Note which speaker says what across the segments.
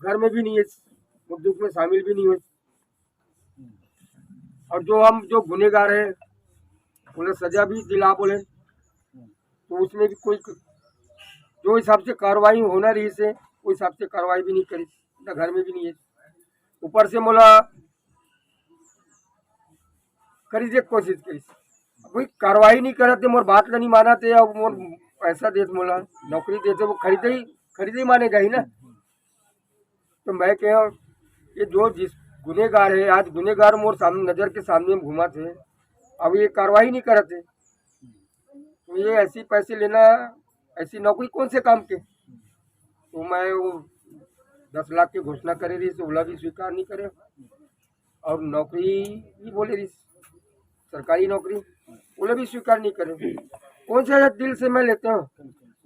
Speaker 1: घर में भी नहीं है, वो दुख में शामिल भी नहीं हुए। और जो हम जो गुनहगार है उन्हें सजा भी दिला बोले तो उसमें भी कोई जो हिसाब से कार्रवाई होना रही से उस हिसाब से कार्रवाई भी नहीं करी, ना घर में भी नहीं है। ऊपर से मोला करी जे कोशिश करी, कोई कार्रवाई नहीं करते, मोर बात ला नहीं मानते और मोर पैसा देते, मोला नौकरी देते, वो खरीदे ही मानेगा ही ना। तो मैं क्या, ये जो जिस गुनेगार है, आज गुनेगार मोर सामने नजर के सामने में घुमा थे, अब ये कार्रवाई नहीं करते तो ये ऐसी पैसे लेना, ऐसी नौकरी कौन से काम के। तो मैं वो 10 लाख की घोषणा करे रही, ओला भी स्वीकार नहीं करे, और नौकरी भी बोले रही सरकारी नौकरी, ओला भी स्वीकार नहीं करे। कौन सा दिल से मैं लेता हूँ,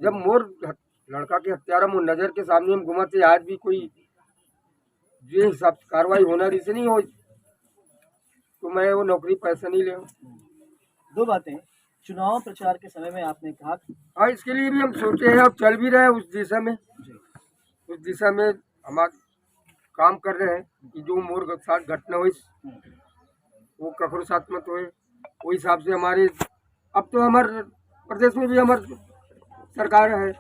Speaker 1: जब मोर लड़का के हत्यारा मोर नजर के सामने में घुमाते, आज भी कोई जो हिसाब से कार्रवाई होना रही से नहीं हो, तो मैं वो नौकरी पैसा नहीं ले।
Speaker 2: दो बातें, चुनाव प्रचार के समय में आपने कहा,
Speaker 1: हाँ इसके लिए भी हम सोचे हैं, अब चल भी रहे हैं उस दिशा में, उस दिशा में हम काम कर रहे हैं कि जो मोर के साथ घटना हुई वो कखरो साथ मत हुए। वो हिसाब से हमारे अब तो हमारे प्रदेश में भी हमारे सरकार है,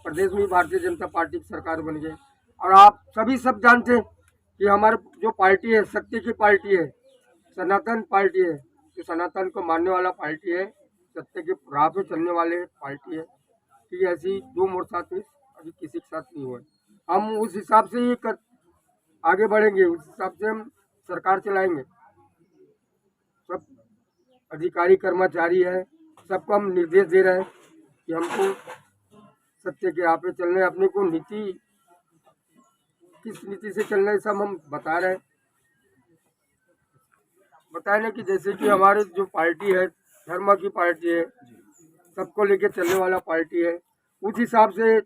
Speaker 1: प्रदेश में भारतीय जनता पार्टी की सरकार बन गई। और आप सभी सब जानते हैं कि हमारे जो पार्टी है सत्य की पार्टी है, सनातन पार्टी है, जो सनातन को मानने वाला पार्टी है, सत्य के राह पे चलने वाले पार्टी है, कि ऐसी जो मोर साथ हुई अभी किसी के साथ नहीं हुआ। हम उस हिसाब से ही आगे बढ़ेंगे, उस हिसाब से हम सरकार चलाएंगे। सब अधिकारी कर्मचारी है, सबको हम निर्देश दे रहे हैं कि हमको सत्य के राह पे चलना है, अपने को नीति किस नीति से चलना है सब हम बता रहे हैं। बताए ना कि जैसे कि हमारे जो पार्टी है धर्म की पार्टी है, सबको लेके चलने वाला पार्टी है, उस हिसाब से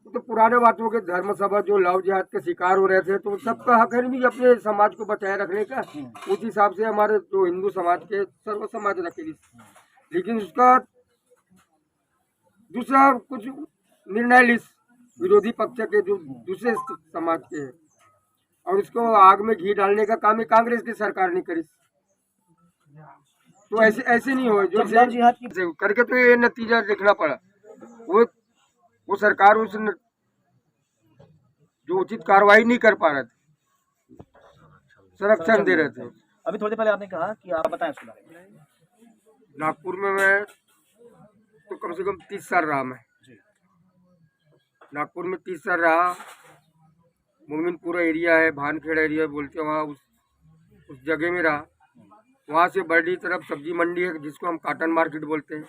Speaker 1: तो पुराने बातों के धर्म सभा जो लव जिहाद के शिकार हो रहे थे, तो सबका हक है भी अपने समाज को बचाए रखने का। उस हिसाब से हमारे जो हिंदू समाज के सर्व समाज रखे, लेकिन उसका दूसरा कुछ निर्णय लिस विरोधी पक्ष के जो दूसरे समाज के हैं, और उसको आग में घी डालने का काम है कांग्रेस की सरकार ने करी। तो ऐसे नहीं हो जो
Speaker 2: जिहाद की
Speaker 1: करके तो ये नतीजा देखना पड़ा। वो सरकार उस जो उचित कार्रवाई नहीं कर पा रहे थे, संरक्षण दे रहे थे।
Speaker 2: अभी थोड़ी देर पहले आपने कहा कि आप बताएं उसके बारे में।
Speaker 1: नागपुर में मैं तो कम से कम 30 साल रहा, मैं नागपुर में 30 साल रहा। मोमिनपुरा एरिया है, भानखेड़ा एरिया बोलते हैं, वहाँ उस जगह में रहा। वहाँ से बड़ी तरफ सब्जी मंडी है जिसको हम काटन मार्केट बोलते हैं।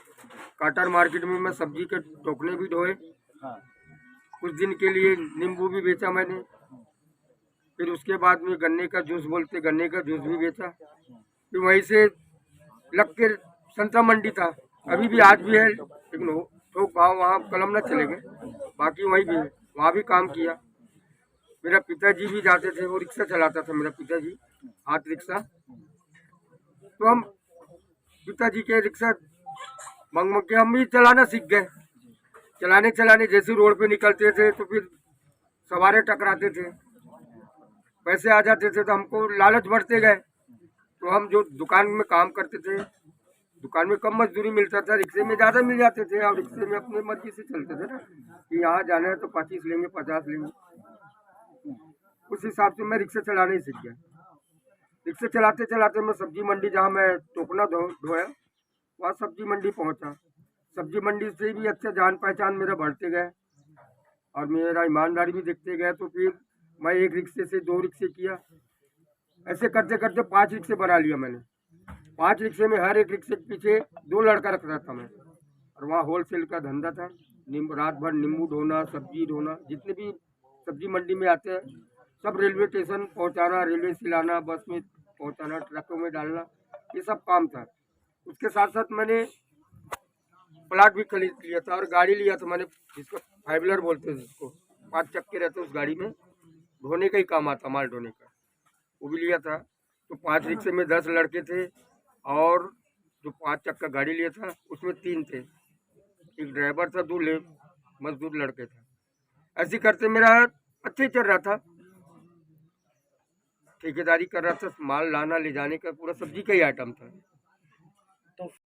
Speaker 1: काटन मार्केट में मैं सब्जी के टोकने भी ढोए, कुछ दिन के लिए नींबू भी बेचा मैंने। फिर उसके बाद में गन्ने का जूस बोलते, गन्ने का जूस भी बेचा। फिर वहीं से लग के संतरा मंडी था, अभी भी आज भी है, लेकिन थोक भाव वहाँ कलम न चले गए, बाकी वहीं भी है, वहाँ भी काम किया। मेरा पिताजी भी जाते थे, वो रिक्शा चलाता था मेरा पिताजी, हाथ रिक्शा। तो हम पिताजी के रिक्शा मंग के हम भी चलाना सीख गए। चलाने जैसे रोड पे निकलते थे तो फिर सवारे टकराते थे, पैसे आ जाते थे तो हमको लालच बढ़ते गए। तो हम जो दुकान में काम करते थे, दुकान में कम मजदूरी मिलता था, रिक्शे में ज़्यादा मिल जाते थे, और रिक्शे में अपने मर्जी से चलते थे ना कि यहाँ जाना है तो 25 लेंगे, 50 लेंगे। उस हिसाब से मैं रिक्शा चलाने सीख गया। रिक्शा चलाते चलाते मैं सब्जी मंडी, जहाँ मैं टोकना ढोया, वहाँ सब्जी मंडी पहुँचा। सब्जी मंडी से भी अच्छा जान पहचान मेरा बढ़ते गए और मेरा ईमानदारी भी देखते गए। तो फिर मैं एक रिक्शे से 2 रिक्शे किया, ऐसे करते करते 5 रिक्शे बना लिया मैंने। 5 रिक्शे में हर एक रिक्शे के पीछे 2 लड़का रखता था मैं, और वहाँ होलसेल का धंधा था। रात भर नींबू ढोना, सब्जी ढोना, जितने भी सब्जी मंडी में आते हैं सब रेलवे स्टेशन पहुँचाना, रेलवे से लाना, बस में पहुँचाना, ट्रकों में डालना, ये सब काम था। उसके साथ साथ मैंने प्लाट भी खरीद लिया था और गाड़ी लिया था मैंने, जिसको 5 व्हीलर बोलते हैं, जिसको 5 चक्के रहते, उस गाड़ी में ढोने का ही काम आता, माल ढोने का, वो भी लिया था। तो 5 रिक्शे में 10 लड़के थे, और जो 5 चक्का गाड़ी लिया था उसमें 3 थे, एक ड्राइवर था, 2 मजदूर लड़के थे। ऐसे करते मेरा अच्छे चल रहा था, ठेकेदारी कर रहा था, माल लाना ले जाने का पूरा सब्जी का ही आइटम था।
Speaker 2: तो